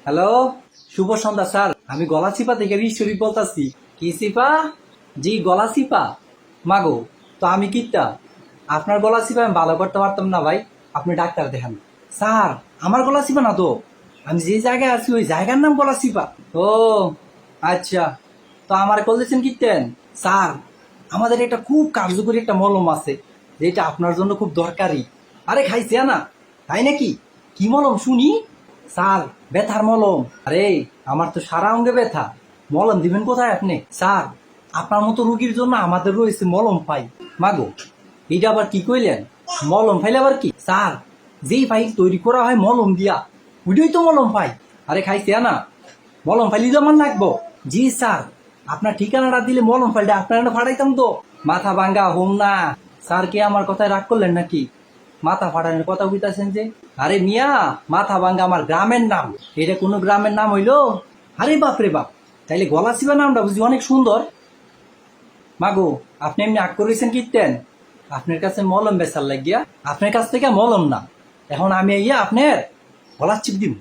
Hello, শুভ সন্ধ্যা sir. আমি গলা চিপা থেকে ঈশ্বরী বলতাছি। কি চিপা? জি, গলা চিপা। মাগো, তো আমি কিটা আপনার গলা চিপা আমি ভালো করতে পারতাম না ভাই। আপনি ডাক্তার দেখান। স্যার, আমার গলা চিপা না তো। আমি যে জায়গায় আছি ওই জায়গার নাম গলা চিপা। ও আচ্ছা, তো আমার বলতেছেন কিতেন স্যার? আমাদের একটা খুব কার্যকরী একটা মলম আছে, যেটা আপনার জন্য খুব দরকারি। আরে খাইছে না? তাই নাকি? কি মলম শুনি? স্যার, ব্যথার মলম। আরে আমার তো সারা অঙ্গে ব্যথা, মলম দিবেন কোথায় আপনি? স্যার, আপনার মতো রুগীর জন্য আমাদের রয়েছে মলম পাই। মাগো, এটা আবার কি কইলেন? মলম ফাইলে আবার কি? স্যার, যেই ফাইল তৈরি করা হয় মলম দিয়া, ওইটাই তো মলম পাই। আরে খাইছে না? মলম ফাইলি জমান লাগবো। জি স্যার, আপনার ঠিকানাটা দিলে মলম ফাইলটা আপনার ফাটাইতাম তো। মাথা ভাঙ্গা হোম না। স্যার কি আমার কথায় রাগ করলেন নাকি? মাথা ফাটানোর কথা বুঝতেছেন যে? আরে মিয়া, মাথা ভাঙ্গা আমার গ্রামের নাম। এটা কোনো গ্রামের নাম হইলো? আরে বাপ রে বাপ, তাইলে গলা চিবা নামটা বুঝি অনেক সুন্দর। মাগো, আপনি এমনি আগ করেছেন কিতেন? আপনার কাছে মলম বেচার লাগিয়া আপনার কাছ থেকে মলম না, এখন আমি ইয়া আপনার গলা চিপ দিব।